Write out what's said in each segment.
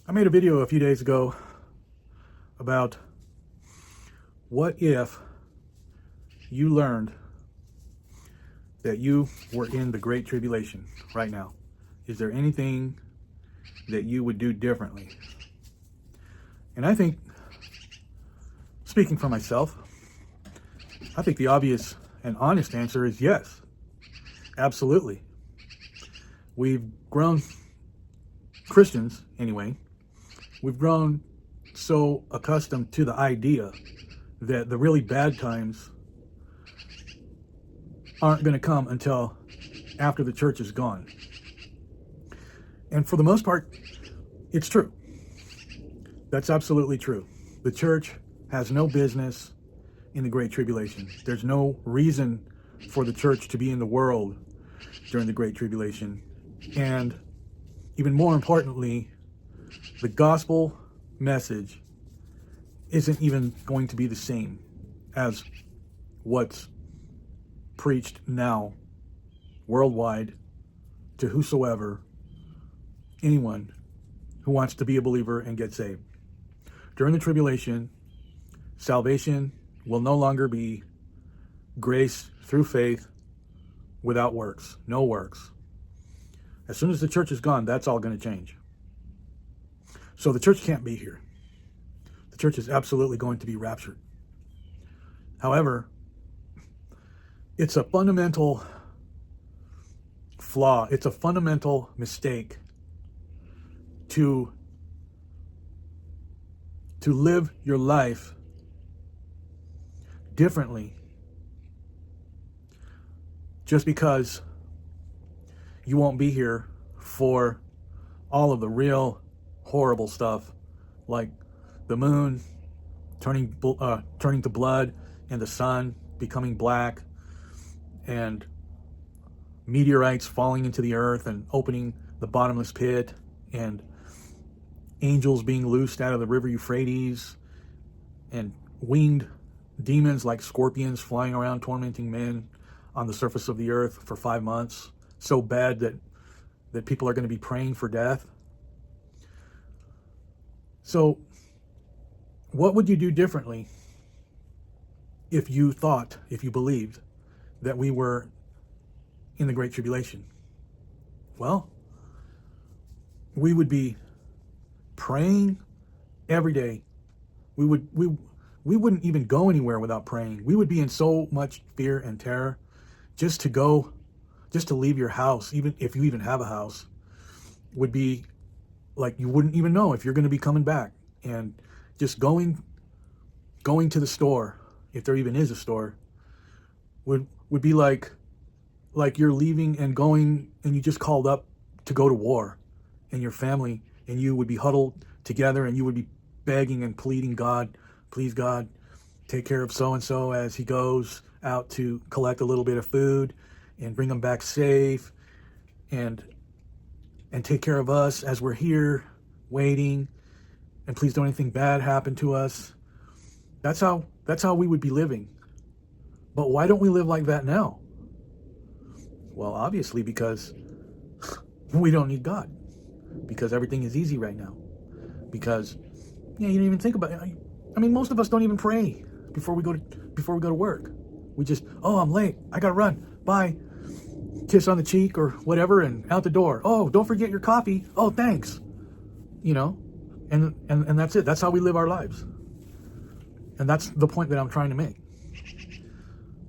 I made a video a few days ago about what if you learned that you were in the Great Tribulation right now. Is there anything that you would do differently? And I think, speaking for myself, I think the obvious and honest answer is yes. Absolutely. We've grown, Christians anyway, we've grown so accustomed to the idea that the really bad times aren't going to come until after the church is gone. And for the most part, it's true. That's absolutely true. The church has no business in the Great Tribulation. There's no reason for the church to be in the world during the Great Tribulation. And even more importantly, the gospel message isn't even going to be the same as what's preached now worldwide to whosoever, anyone who wants to be a believer and get saved. During the tribulation, salvation will no longer be grace through faith without works. No works. As soon as the church is gone, that's all going to change. So the church can't be here. The church is absolutely going to be raptured. However, it's a fundamental flaw. It's a fundamental mistake to live your life differently just because you won't be here for all of the real horrible stuff, like the moon turning to blood and the sun becoming black, and meteorites falling into the earth and opening the bottomless pit, and angels being loosed out of the river Euphrates, and winged demons like scorpions flying around tormenting men on the surface of the earth for 5 months, so bad that people are going to be praying for death. So what would you do differently if you believed that we were in the Great Tribulation? Well, we would be praying every day. We wouldn't even go anywhere without praying. We would be in so much fear and terror just to leave your house, even if you even have a house, would be like you wouldn't even know if you're going to be coming back. And just going to the store, if there even is a store, would be like you're leaving and going, and you just called up to go to war, and your family and you would be huddled together, and you would be begging and pleading, God, please God, take care of so-and-so as he goes out to collect a little bit of food and bring them back safe, and take care of us as we're here waiting, and please don't anything bad happen to us. That's how we would be living. But why don't we live like that now? Well, obviously because we don't need God. Because everything is easy right now. Because you don't even think about it. I mean, most of us don't even pray before we go to work. We just, I'm late, I gotta run, bye, kiss on the cheek or whatever, and out the door. Oh, don't forget your coffee. Oh, thanks. And that's it. That's how we live our lives. And that's the point that I'm trying to make.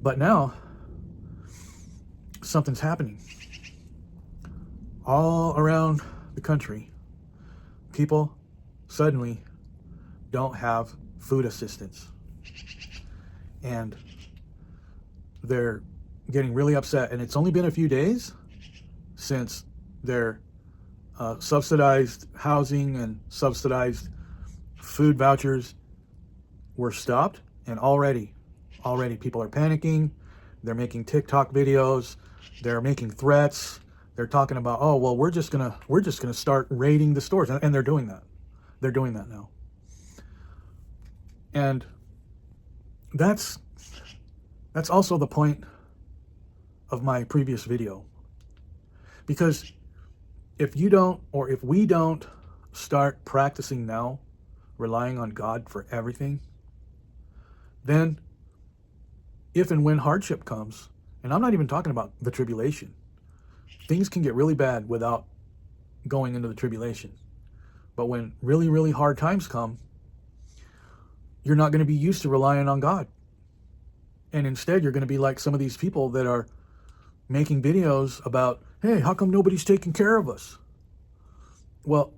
But now, something's happening. All around the country, people suddenly don't have food assistance. And they're getting really upset. And it's only been a few days since their subsidized housing and subsidized food vouchers were stopped, and already people are panicking. They're making TikTok videos, they're making threats, they're talking about, we're just gonna start raiding the stores, and they're doing that now. And that's also the point of my previous video, because if we don't start practicing now, relying on God for everything, then if and when hardship comes, and I'm not even talking about the tribulation, things can get really bad without going into the tribulation. But when really, really hard times come, you're not going to be used to relying on God. And instead, you're going to be like some of these people that are making videos about, hey, how come nobody's taking care of us? Well,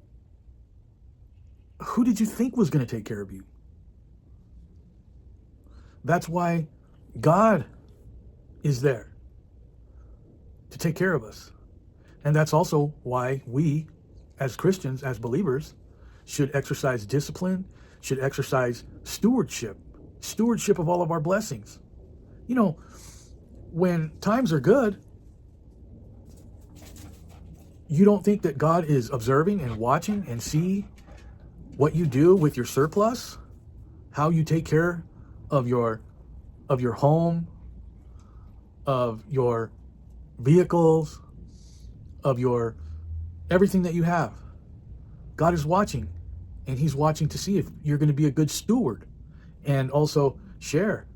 who did you think was going to take care of you? That's why God is there to take care of us. And that's also why we, as Christians, as believers, should exercise discipline, should exercise stewardship of all of our blessings. You know, when times are good, you don't think that God is observing and watching and see what you do with your surplus, how you take care of your home, of your vehicles, of your everything that you have. God is watching, and he's watching to see if you're going to be a good steward and also share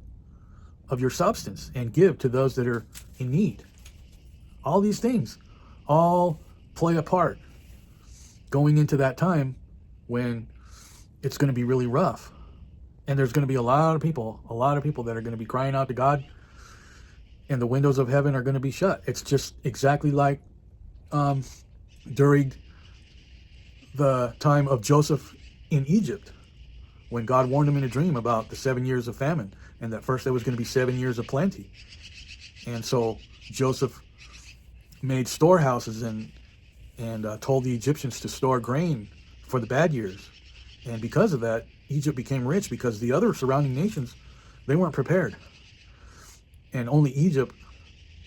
of your substance and give to those that are in need. All these things all play a part going into that time when it's going to be really rough. And there's going to be a lot of people that are going to be crying out to God, and the windows of heaven are going to be shut. It's just exactly like during the time of Joseph in Egypt, when God warned him in a dream about the 7 years of famine, and that first there was going to be 7 years of plenty. And so Joseph made storehouses and told the Egyptians to store grain for the bad years. And because of that, Egypt became rich, because the other surrounding nations, they weren't prepared. And only Egypt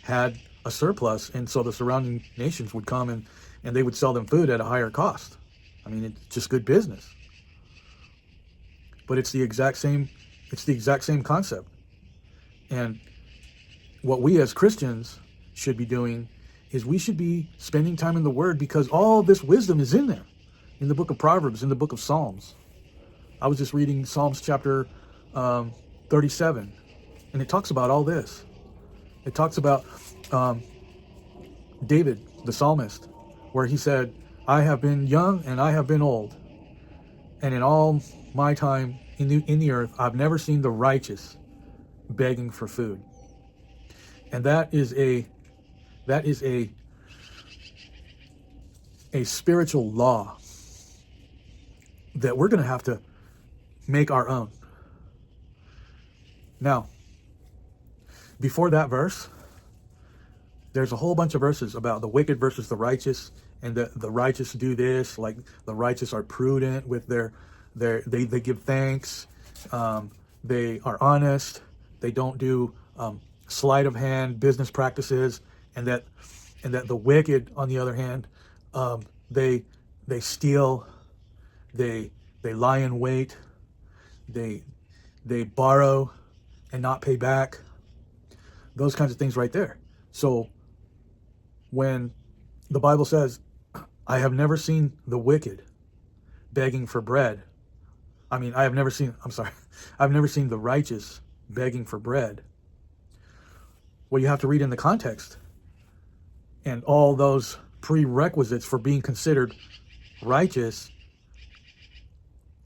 had a surplus, and so the surrounding nations would come and they would sell them food at a higher cost. I mean, it's just good business. But it's the exact same concept. And what we as Christians should be doing is we should be spending time in the Word, because all this wisdom is in there, in the book of Proverbs, in the book of Psalms. I was just reading Psalms chapter 37, and it talks about all this. It talks about David, the psalmist, where he said, I have been young and I have been old, and in all my time in the earth, I've never seen the righteous begging for food. And that is a spiritual law that we're going to have to make our own. Now, before that verse, there's a whole bunch of verses about the wicked versus the righteous, and the righteous do this, like the righteous are prudent with they give thanks, they are honest, they don't do sleight of hand business practices, and that the wicked, on the other hand, they steal, they lie in wait, they borrow and not pay back, those kinds of things right there. So when the Bible says, I've never seen the righteous begging for bread. Well, you have to read in the context and all those prerequisites for being considered righteous,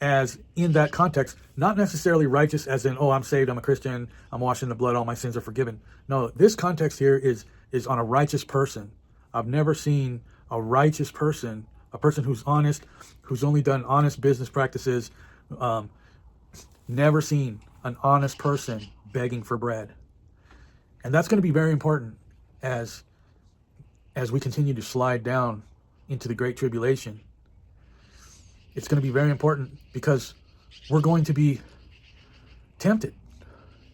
as in that context, not necessarily righteous as in, oh, I'm saved, I'm a Christian, I'm washed in the blood, all my sins are forgiven. No, this context here is on a righteous person. I've never seen a righteous person, a person who's honest, who's only done honest business practices, never seen an honest person begging for bread. And that's going to be very important as we continue to slide down into the Great Tribulation. It's going to be very important because we're going to be tempted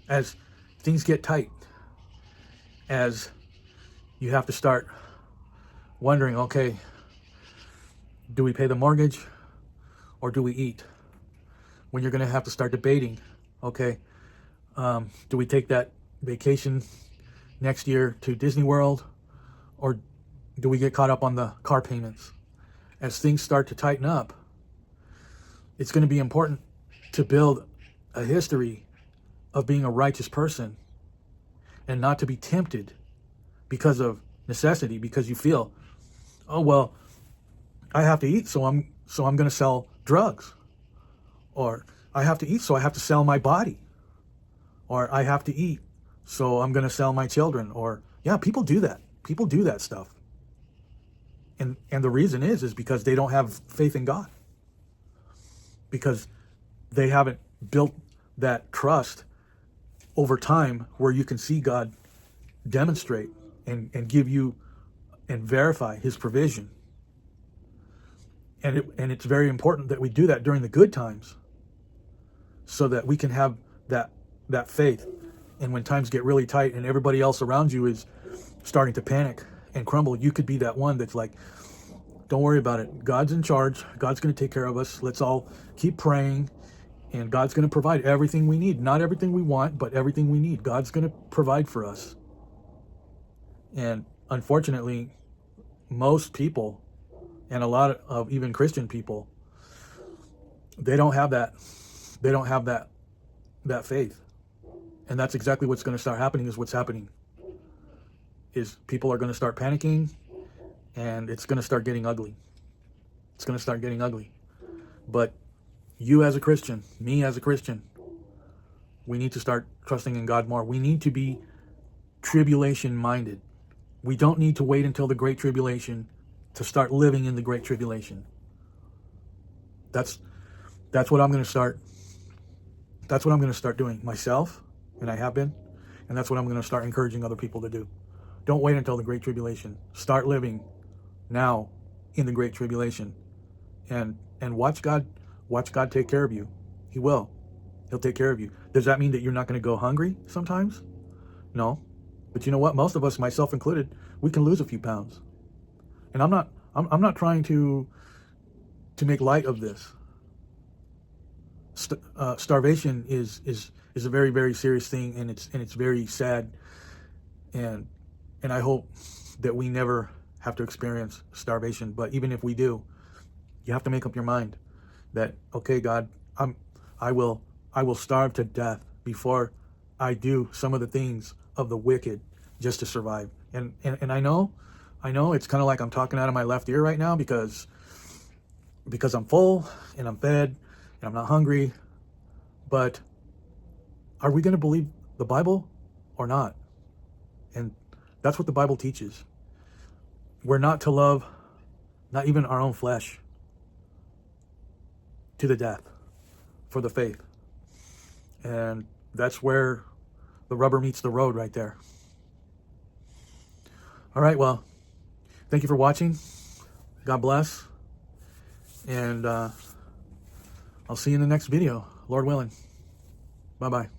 as things get tight, as you have to start wondering, okay, do we pay the mortgage or do we eat? When you're going to have to start debating, okay, do we take that vacation next year to Disney World, or do we get caught up on the car payments? As things start to tighten up, It's going to be important to build a history of being a righteous person and not to be tempted because of necessity, because you feel, oh, well, I have to eat, so I'm going to sell drugs. Or I have to eat, so I have to sell my body. Or I have to eat, so I'm going to sell my children. Or, yeah, people do that. People do that stuff. And the reason is because they don't have faith in God. Because they haven't built that trust over time where you can see God demonstrate and give you and verify his provision. And it's very important that we do that during the good times so that we can have that faith. And when times get really tight and everybody else around you is starting to panic and crumble, you could be that one that's like, don't worry about it. God's in charge. God's going to take care of us. Let's all keep praying. And God's going to provide everything we need. Not everything we want, but everything we need. God's going to provide for us. And unfortunately, most people, and a lot of even Christian people, they don't have that. They don't have that faith. And that's exactly what's going to start happening is what's happening. Is people are going to start panicking, and it's going to start getting ugly. It's going to start getting ugly. But you as a Christian, me as a Christian, we need to start trusting in God more. We need to be tribulation minded. We don't need to wait until the Great Tribulation to start living in the Great Tribulation. That's what I'm going to start. That's what I'm going to start doing myself, and I have been, and that's what I'm going to start encouraging other people to do. Don't wait until the Great Tribulation. Start living now in the Great Tribulation, and watch God take care of you. He will. He'll take care of you. Does that mean that you're not going to go hungry sometimes? No. But you know what? Most of us, myself included, we can lose a few pounds. And I'm not trying to make light of this. Starvation is a very, very serious thing, and it's very sad. And I hope that we never have to experience starvation. But even if we do, you have to make up your mind that, okay, God, I will starve to death before I do some of the things of the wicked just to survive. And I know it's kind of like I'm talking out of my left ear right now because I'm full and I'm fed and I'm not hungry. But are we going to believe the Bible or not? And that's what the Bible teaches. We're not to love, not even our own flesh, to the death for the faith. And that's where the rubber meets the road right there. All right, well, thank you for watching. God bless. And I'll see you in the next video, Lord willing. Bye-bye.